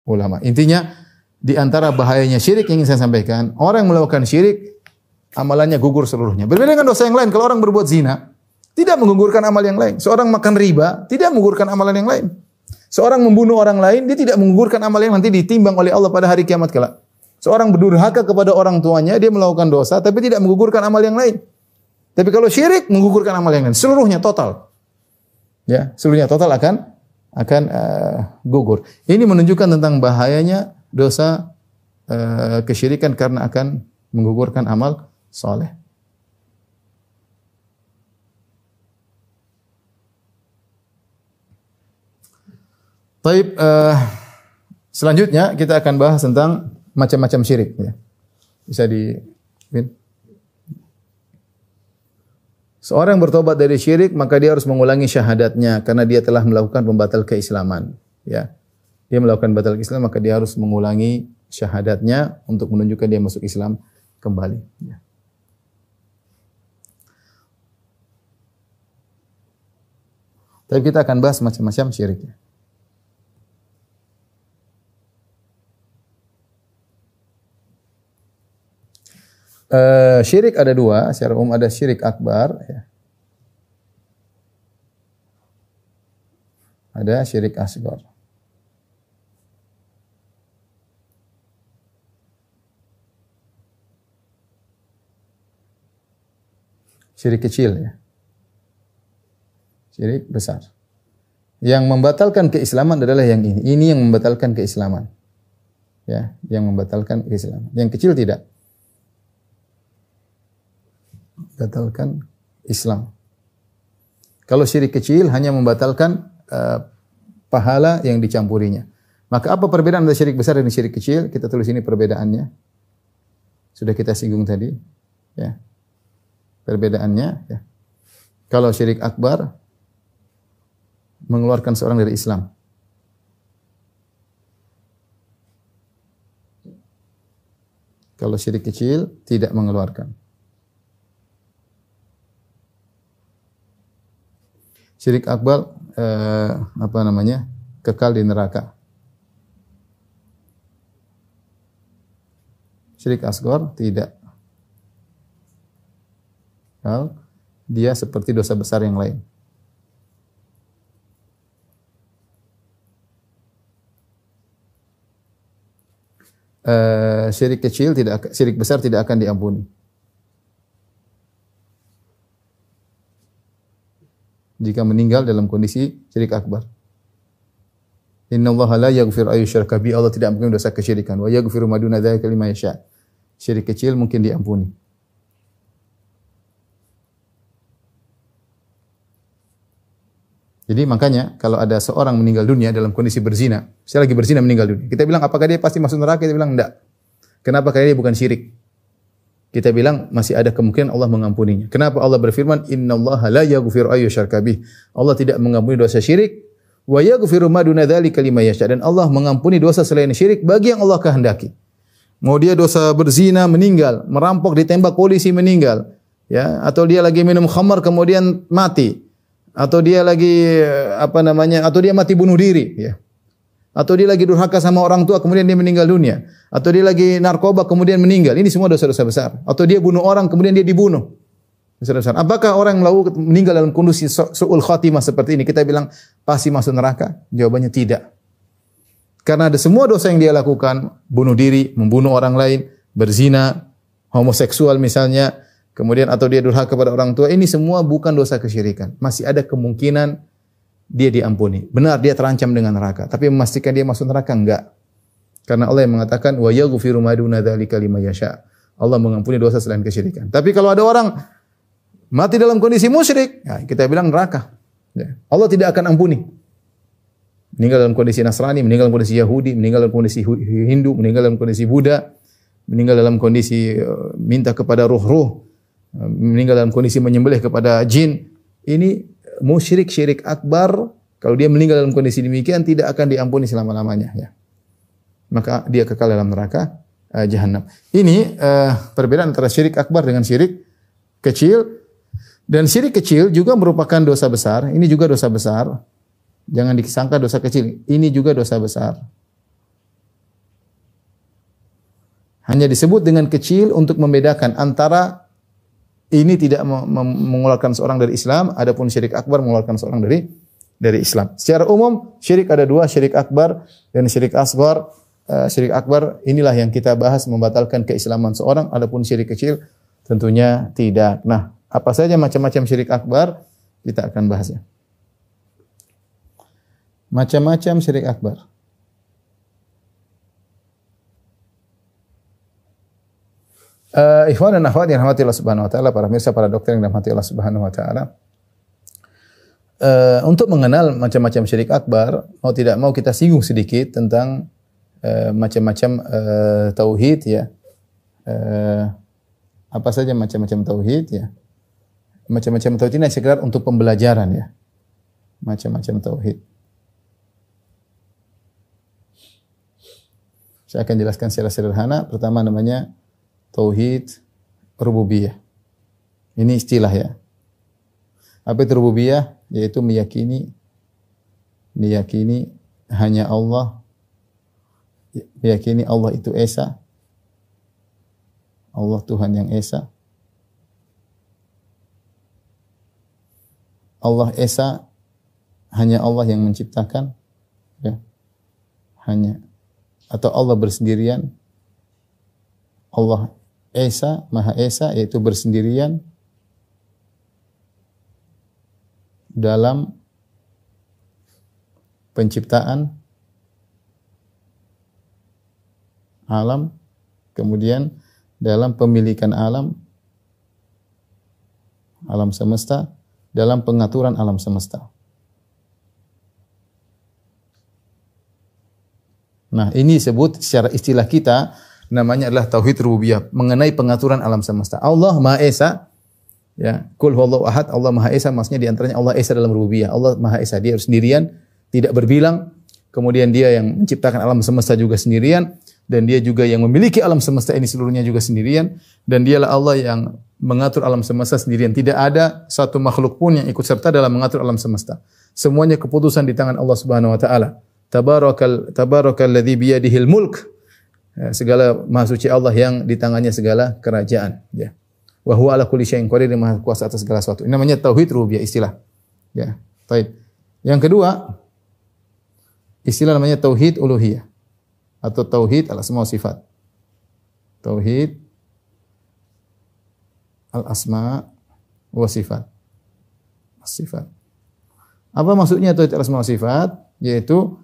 ulama. Intinya di antara bahayanya syirik yang ingin saya sampaikan, orang yang melakukan syirik amalannya gugur seluruhnya. Berbeda dengan dosa yang lain, kalau orang berbuat zina tidak menggugurkan amal yang lain. Seorang makan riba tidak menggugurkan amalan yang lain. Seorang membunuh orang lain dia tidak menggugurkan amal yang nanti ditimbang oleh Allah pada hari kiamat kelak. Seorang berdurhaka kepada orang tuanya dia melakukan dosa tapi tidak menggugurkan amal yang lain. Tapi kalau syirik menggugurkan amal yang lain, seluruhnya total. Ya, seluruhnya total akan gugur. Ini menunjukkan tentang bahayanya dosa kesyirikan karena akan menggugurkan amal saleh. Baik, selanjutnya kita akan bahas tentang macam-macam syirik. Ya. Bisa Seorang bertobat dari syirik maka dia harus mengulangi syahadatnya karena dia telah melakukan pembatal keislaman. Ya, dia melakukan batal Islam maka dia harus mengulangi syahadatnya untuk menunjukkan dia masuk Islam kembali. Ya. Tapi kita akan bahas macam-macam syirik. Syirik ada dua, secara umum ada syirik akbar, ya. Ada syirik asgar. Syirik kecil, ya. Syirik besar. Yang membatalkan keislaman adalah yang ini. Ini yang membatalkan keislaman. Ya, yang membatalkan keislaman. Yang kecil tidak. Batalkan Islam. Kalau syirik kecil hanya membatalkan pahala yang dicampurinya. Maka apa perbedaan antara syirik besar dan syirik kecil? Kita tulis ini perbedaannya. Sudah kita singgung tadi. Ya. Perbedaannya. Ya. Kalau syirik akbar mengeluarkan seorang dari Islam. Kalau syirik kecil tidak mengeluarkan. Syirik akbar kekal di neraka. Syirik asghar tidak. Kalau dia seperti dosa besar yang lain. Syirik kecil syirik besar tidak akan diampuni. Jika meninggal dalam kondisi syirik akbar. Innallaha la yaghfiru ayyushraka bihi, Allah tidak mengampuni dosa kesyirikan. Wa yaghfiru ma duna dzalika liman yasha. Syirik kecil mungkin diampuni. Jadi makanya kalau ada seorang meninggal dunia dalam kondisi berzina, saya lagi berzina meninggal dunia. Kita bilang apakah dia pasti masuk neraka? Kita bilang enggak. Kenapa? Karena dia bukan syirik. Kita bilang masih ada kemungkinan Allah mengampuninya. Kenapa Allah berfirman innallaha la yaghfiru ayyushraka bih. Allah tidak mengampuni dosa syirik wa yaghfiru ma duna dzalika liman yasha, dan Allah mengampuni dosa selain syirik bagi yang Allah kehendaki. Mau dia dosa berzina meninggal, merampok ditembak polisi meninggal, ya, atau dia lagi minum khamar kemudian mati, atau dia lagi atau dia mati bunuh diri, ya. Atau dia lagi durhaka sama orang tua kemudian dia meninggal dunia, atau dia lagi narkoba kemudian meninggal. Ini semua dosa-dosa besar. Atau dia bunuh orang kemudian dia dibunuh. Dosa besar. Apakah orang yang meninggal dalam kondisi su'ul khatimah seperti ini kita bilang pasti masuk neraka? Jawabannya tidak. Karena ada semua dosa yang dia lakukan, bunuh diri, membunuh orang lain, berzina, homoseksual misalnya, kemudian atau dia durhaka kepada orang tua, ini semua bukan dosa kesyirikan. Masih ada kemungkinan dia diampuni. Benar dia terancam dengan neraka, tapi memastikan dia masuk neraka enggak. Karena Allah yang mengatakan wa yaghfiru ma duna dzalika liman yasha. Allah mengampuni dosa selain kesyirikan. Tapi kalau ada orang mati dalam kondisi musyrik, ya, kita bilang neraka. Ya. Allah tidak akan ampuni. Meninggal dalam kondisi Nasrani, meninggal dalam kondisi Yahudi, meninggal dalam kondisi Hindu, meninggal dalam kondisi Buddha, meninggal dalam kondisi minta kepada ruh-ruh, meninggal dalam kondisi menyembelih kepada jin. Ini musyrik syirik akbar, kalau dia meninggal dalam kondisi demikian tidak akan diampuni selama-lamanya, ya. Maka dia kekal dalam neraka jahanam. Ini perbedaan antara syirik akbar dengan syirik kecil. Dan syirik kecil juga merupakan dosa besar. Ini juga dosa besar. Jangan disangka dosa kecil. Ini juga dosa besar. Hanya disebut dengan kecil untuk membedakan antara ini tidak mengeluarkan seorang dari Islam, adapun syirik akbar mengeluarkan seorang dari Islam. Secara umum syirik ada dua, syirik akbar dan syirik asghar. Syirik akbar inilah yang kita bahas membatalkan keislaman seorang, adapun syirik kecil tentunya tidak. Nah, apa saja macam-macam syirik akbar kita akan bahasnya. Macam-macam syirik akbar. Ikhwan dan akhwat yang dirahmati Allah Subhanahu wa taala, para pemirsa, para dokter yang dirahmati Allah Subhanahu wa taala. Untuk mengenal macam-macam syirik akbar, mau tidak mau kita singgung sedikit tentang macam-macam tauhid ya. Apa saja macam-macam tauhid ya. Macam-macam tauhid ini sekedar untuk pembelajaran ya. Macam-macam tauhid. Saya akan jelaskan secara sederhana. Pertama namanya tauhid rububiyah. Ini istilah ya. Apa itu rububiyah? Yaitu meyakini hanya Allah, meyakini Allah itu esa, Allah Tuhan yang esa, Allah esa, hanya Allah yang menciptakan, ya. Hanya, atau Allah bersendirian, Allah esa, maha esa, yaitu bersendirian dalam penciptaan alam, kemudian dalam pemilikan alam semesta, dalam pengaturan alam semesta. Nah, ini disebut secara istilah kita namanya adalah tauhid rububiyah, mengenai pengaturan alam semesta. Allah Maha Esa, ya. Qul huwallahu ahad, Allah Maha Esa, maksudnya di antaranya Allah Esa dalam rububiyah. Allah Maha Esa, dia sendirian, tidak berbilang. Kemudian dia yang menciptakan alam semesta juga sendirian, dan dia juga yang memiliki alam semesta ini seluruhnya juga sendirian, dan dialah Allah yang mengatur alam semesta sendirian. Tidak ada satu makhluk pun yang ikut serta dalam mengatur alam semesta. Semuanya keputusan di tangan Allah Subhanahu wa taala. Tabarakalladzi biyadihil mulk. Ya, segala maha suci Allah yang di tangannya segala kerajaan, ya. Wa huwa ala kulli syai'in qadir, maha kuasa atas segala sesuatu. Ini namanya tauhid rububiyah, istilah. Ya, baik. Yang kedua, istilah namanya tauhid uluhiyah atau tauhid al-asma wa sifat. Tauhid al-asma wa sifat. Sifat. Apa maksudnya tauhid al-asma wa sifat? Yaitu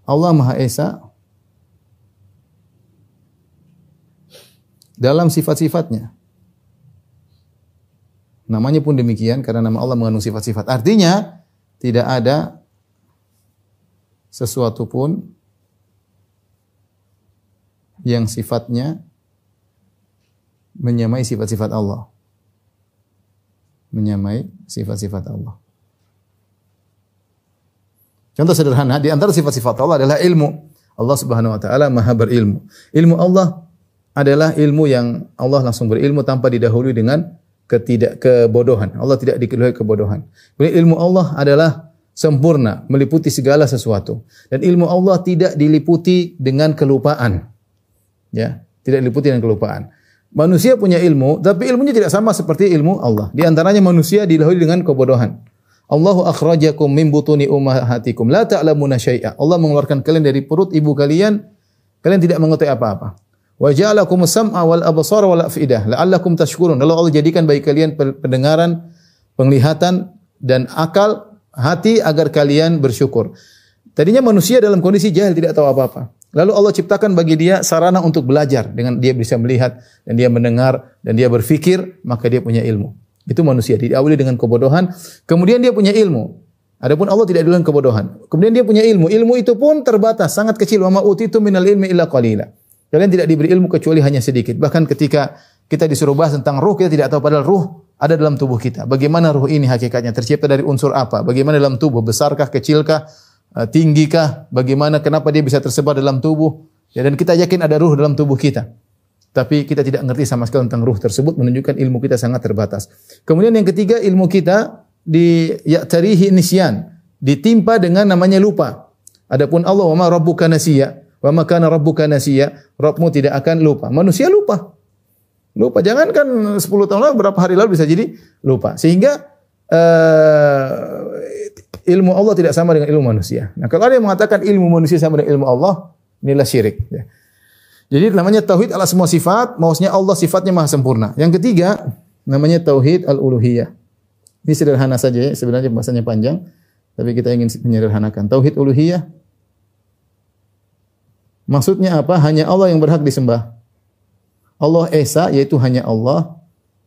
Allah Maha Esa dalam sifat-sifatnya. Namanya pun demikian karena nama Allah mengandung sifat-sifat. Artinya tidak ada sesuatu pun yang sifatnya menyamai sifat-sifat Allah. Menyamai sifat-sifat Allah. Contoh sederhana, di antara sifat-sifat Allah adalah ilmu. Allah Subhanahu wa taala Maha berilmu. Ilmu Allah adalah ilmu yang Allah langsung berilmu tanpa didahului dengan kebodohan. Allah tidak didahului kebodohan. Ilmu Allah adalah sempurna, meliputi segala sesuatu. Dan ilmu Allah tidak diliputi dengan kelupaan. Ya, tidak diliputi dengan kelupaan. Manusia punya ilmu, tapi ilmunya tidak sama seperti ilmu Allah. Di antaranya manusia didahului dengan kebodohan. Allahu akhrajakum min butuni ummahatikum la ta'lamuna syai'a. Allah mengeluarkan kalian dari perut ibu kalian, kalian tidak mengetahui apa-apa. Wa ja'alakumus sam'a wal absara wal afidah la'allakum tashkurun. Lalu Allah jadikan bagi kalian pendengaran, penglihatan dan akal hati agar kalian bersyukur. Tadinya manusia dalam kondisi jahil, tidak tahu apa-apa. Lalu Allah ciptakan bagi dia sarana untuk belajar, dengan dia bisa melihat dan dia mendengar dan dia berfikir, maka dia punya ilmu. Itu manusia diawali dengan kebodohan, kemudian dia punya ilmu. Adapun Allah tidak dengan kebodohan. Kemudian dia punya ilmu. Ilmu itu pun terbatas, sangat kecil. Wa ma utitu minal ilmi illa qalila. Kalian tidak diberi ilmu kecuali hanya sedikit. Bahkan ketika kita disuruh bahas tentang ruh, kita tidak tahu padahal ruh ada dalam tubuh kita. Bagaimana ruh ini hakikatnya? Tercipta dari unsur apa? Bagaimana dalam tubuh? Besarkah, kecilkah, tinggikah? Bagaimana, kenapa dia bisa tersebar dalam tubuh? Ya, dan kita yakin ada ruh dalam tubuh kita. Tapi kita tidak mengerti sama sekali tentang ruh tersebut, menunjukkan ilmu kita sangat terbatas. Kemudian yang ketiga, ilmu kita ya'tarihi nisyan, ditimpa dengan namanya lupa. Adapun Allah, wa ma rabbuka nasiya. Wa ma kana rabbuka nasiya, Rabbmu tidak akan lupa. Manusia lupa. Lupa. Jangankan 10 tahun lalu, berapa hari lalu bisa jadi lupa. Sehingga ilmu Allah tidak sama dengan ilmu manusia. Nah, kalau ada yang mengatakan ilmu manusia sama dengan ilmu Allah, inilah syirik. Ya. Jadi namanya tauhid ala semua sifat, maksudnya Allah sifatnya maha sempurna. Yang ketiga, namanya tauhid al-uluhiyah. Ini sederhana saja ya, sebenarnya bahasanya panjang, tapi kita ingin menyederhanakan. Tauhid uluhiyah maksudnya apa? Hanya Allah yang berhak disembah. Allah Esa, yaitu hanya Allah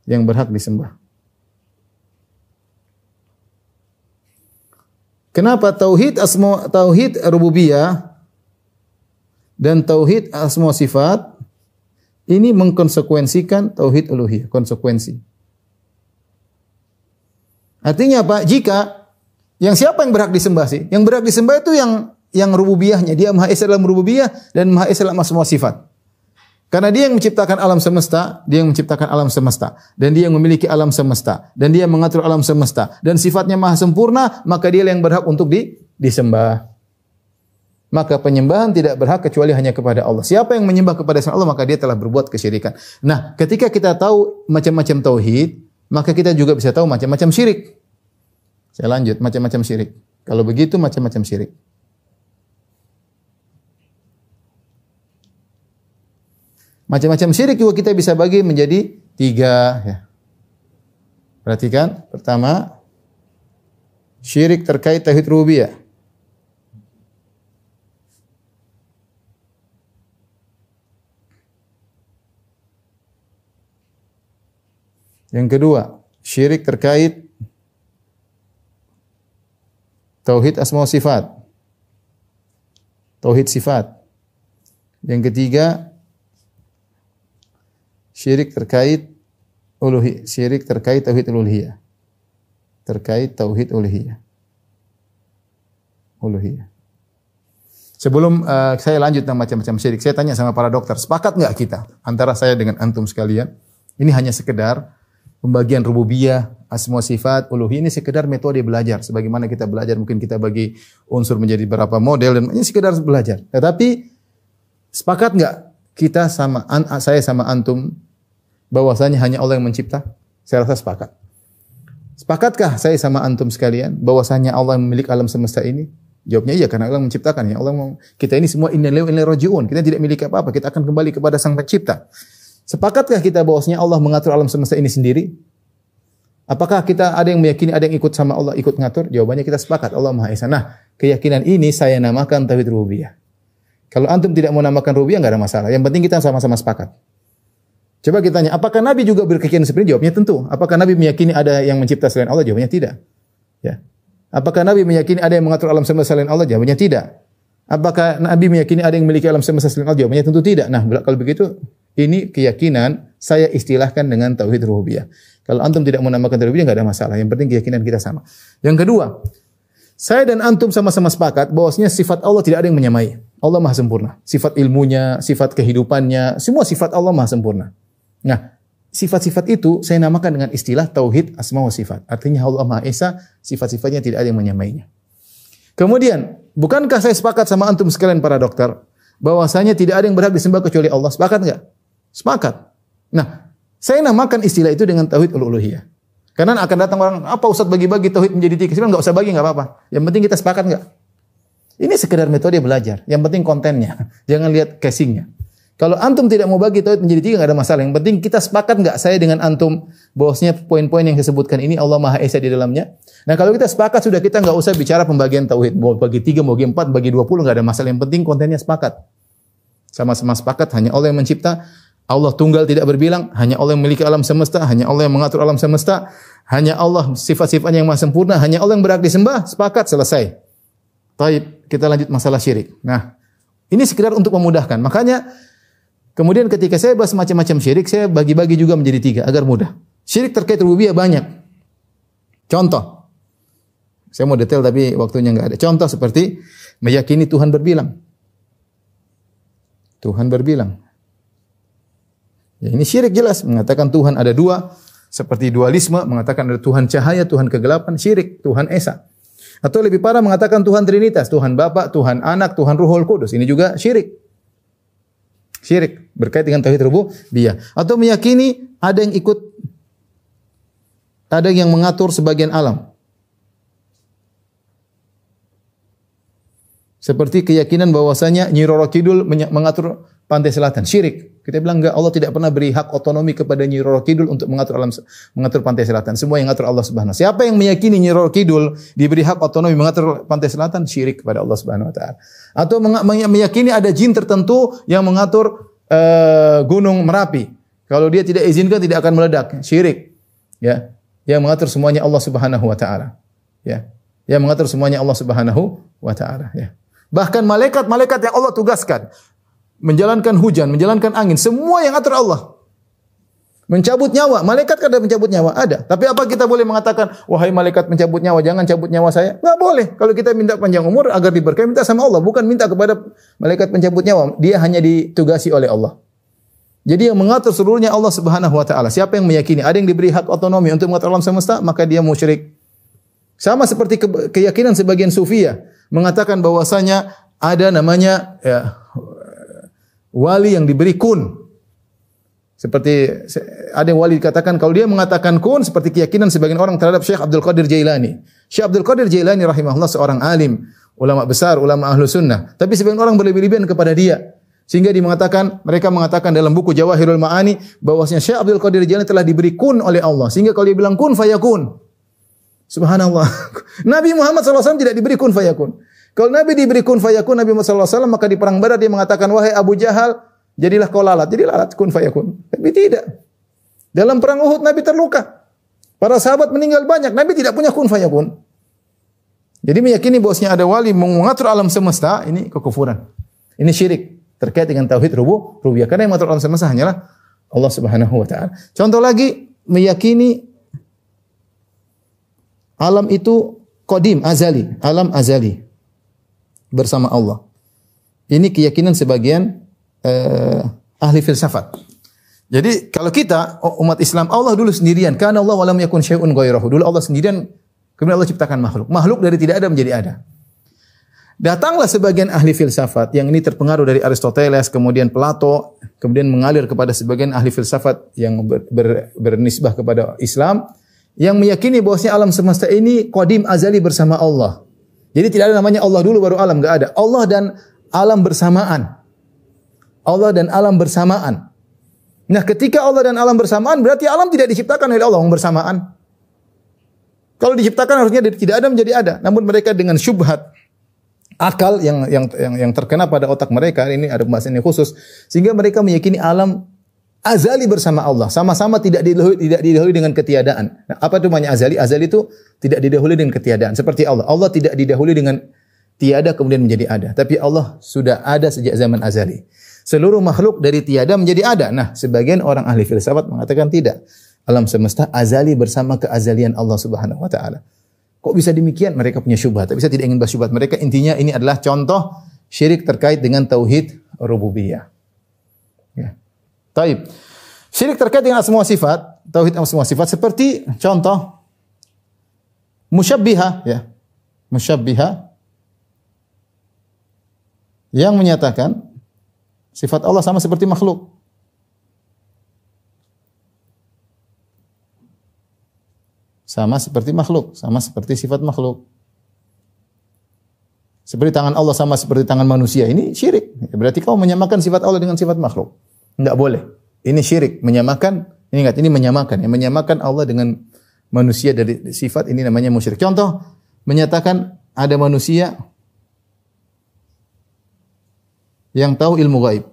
yang berhak disembah. Kenapa tauhid rububiyah dan tauhid asma sifat ini mengkonsekuensikan tauhid uluhiyah, konsekuensi. Artinya apa? Jika siapa yang berhak disembah sih? Yang berhak disembah itu yang rububiyahnya, dia Maha Esa dalam rububiyah dan Maha Esa dalam asma sifat. Karena dia yang menciptakan alam semesta, dan dia yang memiliki alam semesta, dan dia yang mengatur alam semesta, dan sifatnya maha sempurna, maka dia yang berhak untuk disembah. Maka penyembahan tidak berhak kecuali hanya kepada Allah. Siapa yang menyembah kepada selain Allah, maka dia telah berbuat kesyirikan. Nah, ketika kita tahu macam-macam tauhid, maka kita juga bisa tahu macam-macam syirik. Saya lanjut, macam-macam syirik. Kalau begitu, macam-macam syirik. Macam-macam syirik juga kita bisa bagi menjadi 3. Ya. Perhatikan, pertama, syirik terkait tauhid rububiyah. Yang kedua, syirik terkait tauhid asma wa sifat. Tauhid sifat. Yang ketiga, syirik terkait tauhid uluhiyah. Terkait tauhid uluhiyah. Sebelum saya lanjut tentang macam-macam syirik, saya tanya sama para dokter, sepakat enggak kita antara saya dengan antum sekalian? Ini hanya sekedar pembagian rububiyah, asma sifat, uluhiyah, ini sekedar metode belajar. Sebagaimana kita belajar, mungkin kita bagi unsur menjadi berapa model, dan ini sekedar belajar. Tetapi sepakat enggak kita saya sama antum bahwasanya hanya Allah yang mencipta? Saya rasa sepakat. Sepakatkah saya sama antum sekalian bahwasanya Allah yang memiliki alam semesta ini? Jawabnya iya, karena Allah yang menciptakan. Ya Allah, kita ini semua inna lillahi wa inna ilaihi raji'un. Kita tidak memiliki apa-apa, kita akan kembali kepada Sang Pencipta. Sepakatkah kita bahwasanya Allah mengatur alam semesta ini sendiri? Apakah kita ada yang meyakini ada yang ikut sama Allah, ikut ngatur? Jawabannya kita sepakat, Allah Maha Esa. Nah, keyakinan ini saya namakan tauhid rububiyah. Kalau antum tidak mau namakan rububiyah enggak ada masalah. Yang penting kita sama-sama sepakat. Coba kita tanya, apakah Nabi juga berkeyakinan seperti ini? Jawabnya tentu. Apakah Nabi meyakini ada yang mencipta selain Allah? Jawabannya tidak. Ya. Apakah Nabi meyakini ada yang mengatur alam semesta selain Allah? Jawabannya tidak. Apakah Nabi meyakini ada yang memiliki alam semesta selain Allah? Jawabannya tentu tidak. Nah, kalau begitu, ini keyakinan saya istilahkan dengan tauhid rububiyah. Kalau antum tidak menamakan tauhid rububiyah enggak ada masalah. Yang penting keyakinan kita sama. Yang kedua, saya dan antum sama-sama sepakat bahwasanya sifat Allah tidak ada yang menyamai. Allah Maha sempurna. Sifat ilmunya, sifat kehidupannya, semua sifat Allah Maha sempurna. Nah, sifat-sifat itu saya namakan dengan istilah tauhid asma wa sifat. Artinya Allah Maha Esa, sifat-sifatnya tidak ada yang menyamainya. Kemudian, bukankah saya sepakat sama antum sekalian para dokter bahwasanya tidak ada yang berhak disembah kecuali Allah? Sepakat enggak? Sepakat. Nah, saya namakan istilah itu dengan tauhid uluhiyah. Karena akan datang orang, apa Ustaz bagi-bagi tauhid menjadi 3? Saya bilang enggak usah bagi, enggak apa-apa. Yang penting kita sepakat enggak? Ini sekedar metode belajar. Yang penting kontennya. Jangan lihat casingnya. Kalau antum tidak mau bagi tauhid menjadi 3 enggak ada masalah. Yang penting kita sepakat enggak saya dengan antum bahwasanya poin-poin yang saya sebutkan ini Allah Maha Esa di dalamnya. Nah, kalau kita sepakat sudah kita enggak usah bicara pembagian tauhid. Mau bagi 3, mau bagi 4, bagi 20 enggak ada masalah. Yang penting kontennya sepakat. Sama-sama sepakat hanya Allah yang mencipta, Allah tunggal tidak berbilang, hanya Allah yang memiliki alam semesta, hanya Allah yang mengatur alam semesta, hanya Allah sifat-sifatnya yang maha sempurna, hanya Allah yang berhak disembah, sepakat, selesai. Baik, kita lanjut masalah syirik. Nah, ini sekedar untuk memudahkan. Makanya kemudian ketika saya bahas macam-macam syirik, saya bagi-bagi juga menjadi 3 agar mudah. Syirik terkait rububiyah banyak. Contoh. Saya mau detail tapi waktunya enggak ada. Contoh seperti meyakini Tuhan berbilang. Tuhan berbilang. Ya, ini syirik jelas. Mengatakan Tuhan ada 2. Seperti dualisme. Mengatakan ada Tuhan cahaya, Tuhan kegelapan. Syirik. Tuhan Esa. Atau lebih parah mengatakan Tuhan Trinitas. Tuhan Bapa, Tuhan Anak, Tuhan Ruhul Kudus. Ini juga syirik. Syirik berkait dengan tauhid rububiyah. Atau meyakini ada yang ikut, ada yang mengatur sebagian alam. Seperti keyakinan bahwasanya Nyi Roro Kidul mengatur pantai selatan. Syirik. Kita bilang enggak, Allah tidak pernah beri hak otonomi kepada Nyi Roro Kidul untuk mengatur mengatur pantai selatan. Semua yang mengatur Allah Subhanahu wa taala. Siapa yang meyakini Nyi Roro Kidul diberi hak otonomi mengatur pantai selatan, syirik kepada Allah Subhanahu wa taala. Atau meyakini ada jin tertentu yang mengatur gunung Merapi. Kalau dia tidak izinkan tidak akan meledak, syirik. Ya. Yang mengatur semuanya Allah Subhanahu wa taala. Ya. Yang mengatur semuanya Allah Subhanahu wa taala, ya. Bahkan malaikat-malaikat yang Allah tugaskan menjalankan hujan, menjalankan angin, semua yang atur Allah. Mencabut nyawa, malaikat kan ada mencabut nyawa? Ada. Tapi apa kita boleh mengatakan, wahai malaikat mencabut nyawa, jangan cabut nyawa saya? Enggak boleh. Kalau kita minta panjang umur agar diberkahi, minta sama Allah, bukan minta kepada malaikat pencabut nyawa. Dia hanya ditugasi oleh Allah. Jadi yang mengatur seluruhnya Allah Subhanahu wa taala. Siapa yang meyakini ada yang diberi hak otonomi untuk mengatur alam semesta, maka dia musyrik. Sama seperti keyakinan sebagian sufiyah mengatakan bahwasanya ada namanya wali yang diberi kun. Seperti ada yang wali dikatakan kalau dia mengatakan kun seperti keyakinan sebagian orang terhadap Syekh Abdul Qadir Jailani. Syekh Abdul Qadir Jailani rahimahullah seorang alim, ulama besar, ulama ahlu sunnah. Tapi sebagian orang berlebih-lebihan kepada dia. Sehingga mereka mengatakan dalam buku Jawahirul Ma'ani bahwasanya Syekh Abdul Qadir Jailani telah diberi kun oleh Allah. Sehingga kalau dia bilang kun fayakun. Subhanallah. Nabi Muhammad SAW tidak diberi kun fayakun. Kalau Nabi diberi kun fayakun, Nabi Muhammad SAW, maka di perang Badar dia mengatakan, wahai Abu Jahal, jadilah kau lalat. Jadi lalat kun fayakun. Tapi tidak. Dalam perang Uhud Nabi terluka. Para sahabat meninggal banyak. Nabi tidak punya kun fayakun. Jadi meyakini bahwasanya ada wali mengatur alam semesta, ini kekufuran. Ini syirik terkait dengan tauhid rububiyah. Karena yang mengatur alam semesta hanyalah Allah Subhanahu wa taala. Contoh lagi, meyakini alam itu qadim, azali, alam azali bersama Allah. Ini keyakinan sebagian ahli filsafat. Jadi kalau kita umat Islam, Allah dulu sendirian, kana Allah wa lam yakun syai'un ghairahu. Dulu Allah sendirian, kemudian Allah ciptakan makhluk. Makhluk dari tidak ada menjadi ada. Datanglah sebagian ahli filsafat yang ini terpengaruh dari Aristoteles, kemudian Plato, kemudian mengalir kepada sebagian ahli filsafat yang bernisbah kepada Islam, yang meyakini bahwasanya alam semesta ini qadim azali bersama Allah. Jadi tidak ada namanya Allah dulu baru alam, enggak ada. Allah dan alam bersamaan. Allah dan alam bersamaan. Nah, ketika Allah dan alam bersamaan berarti alam tidak diciptakan oleh Allah bersamaan. Kalau diciptakan harusnya tidak ada menjadi ada. Namun mereka dengan syubhat akal yang terkena pada otak mereka, ini ada pembahasan yang khusus, sehingga mereka meyakini alam azali bersama Allah, sama-sama tidak didahului dengan ketiadaan. Nah, apa itu namanya azali? Azali itu tidak didahului dengan ketiadaan. Seperti Allah. Allah tidak didahului dengan tiada kemudian menjadi ada. Tapi Allah sudah ada sejak zaman azali. Seluruh makhluk dari tiada menjadi ada. Nah, sebagian orang ahli filsafat mengatakan tidak. Alam semesta azali bersama keazalian Allah Subhanahu wa taala. Kok bisa demikian? Mereka punya syubhat. Tapi saya tidak ingin bahas syubhat mereka. Intinya ini adalah contoh syirik terkait dengan tauhid rububiyah. Ya. Taib. Syirik terkait dengan asma wa sifat, tauhid asma wa sifat seperti contoh musyabbihah, ya. Musyabbihah yang menyatakan sifat Allah sama seperti makhluk. Sama seperti makhluk, sama seperti sifat makhluk. Seperti tangan Allah sama seperti tangan manusia, ini syirik. Berarti kau menyamakan sifat Allah dengan sifat makhluk. Enggak boleh. Ini syirik, menyamakan, ingat ini menyamakan, yang menyamakan Allah dengan manusia dari sifat ini namanya musyrik. Contoh, menyatakan ada manusia yang tahu ilmu gaib.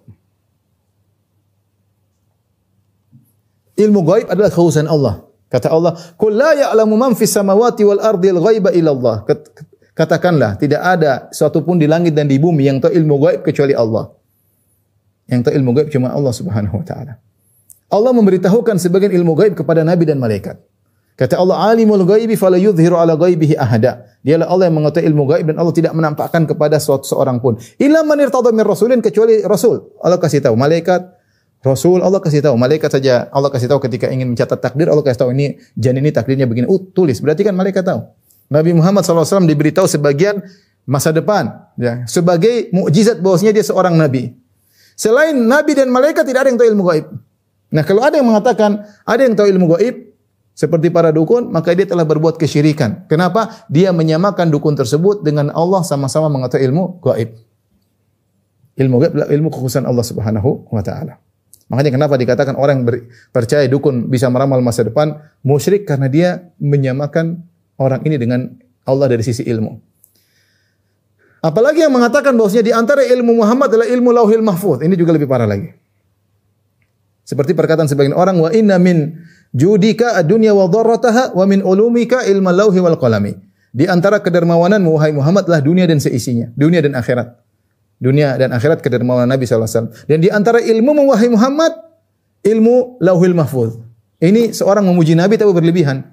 Ilmu gaib adalah kekhususan Allah. Kata Allah, "Qul la ya'lamu man fis samawati wal ardi al-ghaiba illa Allah." Katakanlah, tidak ada sesuatu pun di langit dan di bumi yang tahu ilmu gaib kecuali Allah. Yang tahu ilmu gaib cuma Allah Subhanahu wa taala. Allah memberitahukan sebagian ilmu gaib kepada nabi dan malaikat. Kata Allah, "Alimul ghaibi fala yudhiru ala ghaibihi ahada." Dialah Allah yang mengetahui ilmu gaib dan Allah tidak menampakkan kepada seorang pun. Illa man irtada min rasulin, kecuali rasul. Allah kasih tahu, malaikat, rasul Allah kasih tahu, malaikat saja Allah kasih tahu ketika ingin mencatat takdir, Allah kasih tahu ini janin ini takdirnya begini. Tulis. Berarti kan malaikat tahu. Nabi Muhammad SAW diberitahu sebagian masa depan, ya, sebagai mukjizat bahwasanya dia seorang nabi. Selain nabi dan malaikat tidak ada yang tahu ilmu gaib. Nah, kalau ada yang mengatakan ada yang tahu ilmu gaib seperti para dukun, maka dia telah berbuat kesyirikan. Kenapa? Dia menyamakan dukun tersebut dengan Allah, sama-sama mengetahui ilmu gaib. Ilmu gaib adalah ilmu kekhususan Allah Subhanahu wa taala. Makanya kenapa dikatakan orang yang percaya dukun bisa meramal masa depan musyrik, karena dia menyamakan orang ini dengan Allah dari sisi ilmu. Apalagi yang mengatakan bahwasanya di antara ilmu Muhammad adalah ilmu Lauhil Mahfuz. Ini juga lebih parah lagi. Seperti perkataan sebagian orang, wa inna min judika ad-dunya wa dharrataha wa min ulumika ilmu lauhi wal qalami. Di antara kedermawanan wahai Muhammad adalah dunia dan seisinya, dunia dan akhirat. Dunia dan akhirat kedermawanan Nabi SAW. Dan di antara ilmu wahai Muhammad, ilmu Lauhil Mahfuz. Ini seorang memuji Nabi tapi berlebihan.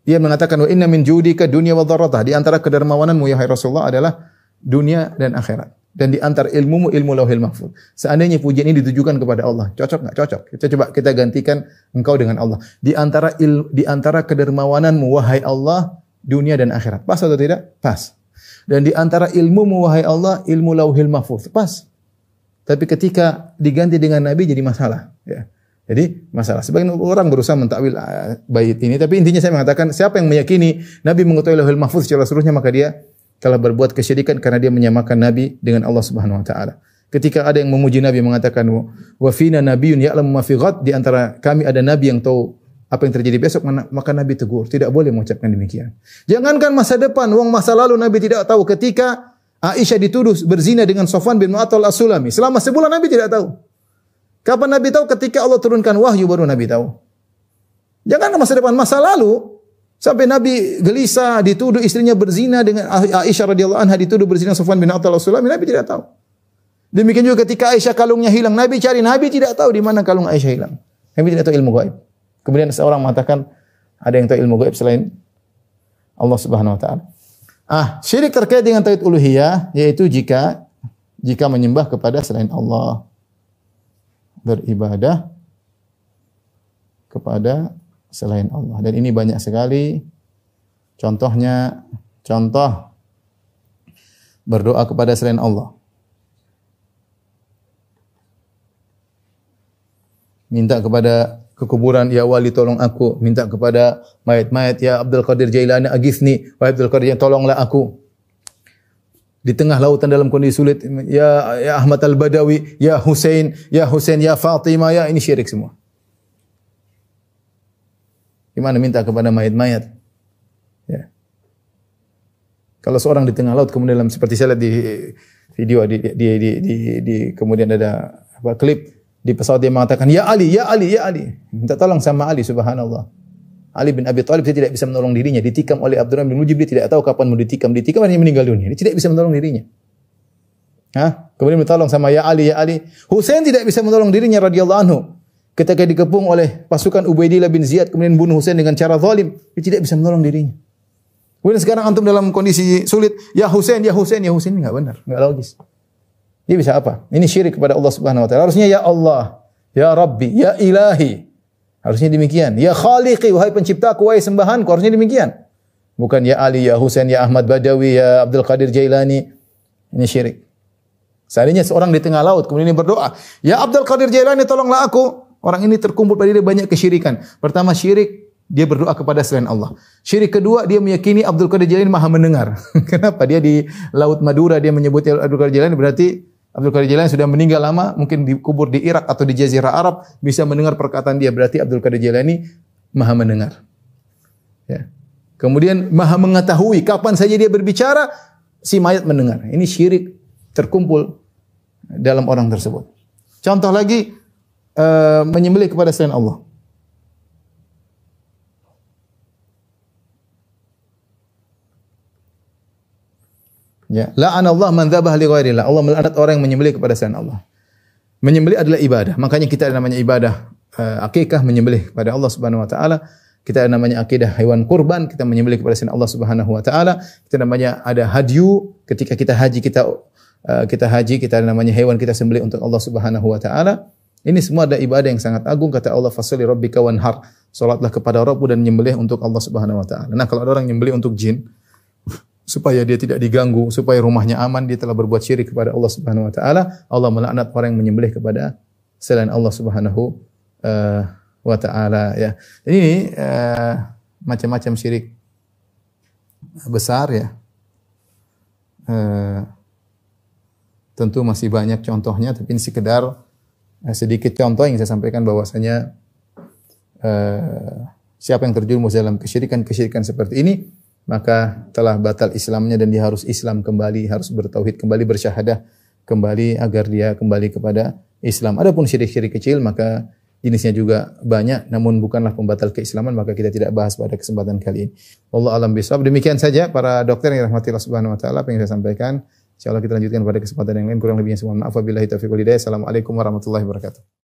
Dia mengatakan wa inna min judika dunya wa dharrataha. Di antara kedermawananmu ya Rasulullah adalah dunia dan akhirat. Dan di antara ilmumu ilmu Lauhil Mahfuz. Seandainya pujian ini ditujukan kepada Allah, cocok enggak? Cocok. Kita gantikan engkau dengan Allah. Di antara kedermawananmu wahai Allah, dunia dan akhirat. Pas atau tidak? Pas. Dan di antara ilmumu wahai Allah, ilmu Lauhil Mahfuz. Pas. Tapi ketika diganti dengan Nabi jadi masalah, ya. Jadi masalah. Sebagian orang berusaha mentakwil bait ini, tapi intinya saya mengatakan siapa yang meyakini Nabi mengetahui Lauhil Mahfuz secara seluruhnya, maka dia telah berbuat kesyirikan karena dia menyamakan Nabi dengan Allah Subhanahu wa taala. Ketika ada yang memuji Nabi mengatakan wa fina nabiyyun ya'lamu ma fi ghad, di antara kami ada nabi yang tahu apa yang terjadi besok, maka Nabi tegur, tidak boleh mengucapkan demikian. Jangankan masa depan, wong masa lalu Nabi tidak tahu ketika Aisyah dituduh berzina dengan Safwan bin Mu'attal As-Sulami. Selama sebulan Nabi tidak tahu. Kapan Nabi tahu? Ketika Allah turunkan wahyu baru Nabi tahu. Jangan masa depan, masa lalu. Sampai Nabi gelisah dituduh istrinya berzina dengan Aisyah radhiyallahu anha, dituduh berzina Safwan bin Mu'attal As-Sulami, Nabi tidak tahu. Demikian juga ketika Aisyah kalungnya hilang, Nabi cari, Nabi tidak tahu di mana kalung Aisyah hilang. Nabi tidak tahu ilmu gaib. Kemudian seorang mengatakan ada yang tahu ilmu gaib selain Allah Subhanahu wa taala. Syirik terkait dengan tauhid uluhiyah yaitu jika menyembah kepada selain Allah, beribadah kepada selain Allah. Dan ini banyak sekali contohnya, contoh berdoa kepada selain Allah. Minta kepada kekuburan, ya wali tolong aku. Minta kepada mayat-mayat, ya Abdul Qadir Jailani aghithni, wahai Abdul Qadir tolonglah aku. Di tengah lautan dalam kondisi sulit, ya Ahmad Al-Badawi, ya Husain, ya Fatimah, ya ini syirik semua. Gimana minta kepada mayat-mayat? Ya. Kalau seorang di tengah laut kemudian dalam, seperti saya lihat di video di kemudian ada klip di pesawat, dia mengatakan ya Ali, ya Ali, ya Ali. Minta tolong sama Ali, subhanallah. Ali bin Abi Thalib dia tidak bisa menolong dirinya, ditikam oleh Abdurrahman bin Mujib, dia tidak tahu kapan mau ditikam hanya meninggal dunia. Dia tidak bisa menolong dirinya. Kemudian minta tolong sama ya Ali, ya Ali. Husain tidak bisa menolong dirinya radhiyallahu anhu. Ketika dikepung oleh pasukan Ubaidillah bin Ziyad kemudian bunuh Husain dengan cara zalim, dia tidak bisa menolong dirinya. Kemudian sekarang antum dalam kondisi sulit, ya Husain, ya Husain, ya Husain, enggak benar, enggak logis. Dia bisa apa? Ini syirik kepada Allah Subhanahu wa taala. Harusnya ya Allah, ya Rabbi, ya Ilahi. Harusnya demikian. Ya Khaliqi, wahai penciptaku, wahai sembahanku, harusnya demikian. Bukan ya Ali, ya Husain, ya Ahmad Badawi, ya Abdul Qadir Jailani. Ini syirik. Seandainya seorang di tengah laut kemudian dia berdoa, ya Abdul Qadir Jailani tolonglah aku. Orang ini terkumpul pada dia banyak kesyirikan. Pertama syirik, dia berdoa kepada selain Allah. Syirik kedua, dia meyakini Abdul Qadir Jailani maha mendengar. Kenapa? Dia di Laut Madura, dia menyebut Abdul Qadir Jailani, berarti Abdul Qadir Jailani sudah meninggal lama, mungkin dikubur di Irak atau di Jazirah Arab, bisa mendengar perkataan dia, berarti Abdul Qadir Jailani maha mendengar. Ya. Kemudian maha mengetahui, kapan saja dia berbicara, si mayat mendengar. Ini syirik terkumpul dalam orang tersebut. Contoh lagi, menyembelih kepada selain Allah. Ya, la'anallahu man dzabah li ghairillah. Allah melaknat orang yang menyembelih kepada selain Allah. Menyembelih adalah ibadah. Makanya kita ada namanya ibadah akikah, menyembelih kepada Allah Subhanahu wa taala. Kita ada namanya akidah hewan kurban, kita menyembelih kepada selain Allah Subhanahu wa taala. Kita namanya ada hadyu, ketika kita haji kita ada namanya hewan kita sembelih untuk Allah Subhanahu wa taala. Ini semua ada ibadah yang sangat agung, kata Allah fasholli rabbika wanhar. Salatlah kepada Rabbmu dan menyembelih untuk Allah Subhanahu wa taala. Nah, kalau ada orang menyembelih untuk jin, supaya dia tidak diganggu, supaya rumahnya aman, dia telah berbuat syirik kepada Allah Subhanahu wa taala. Allah melaknat orang yang menyembelih kepada selain Allah Subhanahu wa taala ya. Ini macam-macam syirik besar ya. Tentu masih banyak contohnya, tapi ini sekedar sedikit contoh yang saya sampaikan bahwasanya siapa yang terjerumus dalam kesyirikan seperti ini, maka telah batal Islamnya dan dia harus Islam kembali, harus bertauhid kembali, bersyahadah kembali agar dia kembali kepada Islam. Adapun syirik-syirik kecil maka jenisnya juga banyak, namun bukanlah pembatal keislaman, maka kita tidak bahas pada kesempatan kali ini. Wallahu a'lam bishawab. Demikian saja para dokter yang dirahmati Allah Subhanahu wa taala apa yang saya sampaikan. Insyaallah kita lanjutkan pada kesempatan yang lain. Kurang lebihnya semua maaf. Wabillahi taufiq wal hidayah. Assalamualaikum warahmatullahi wabarakatuh.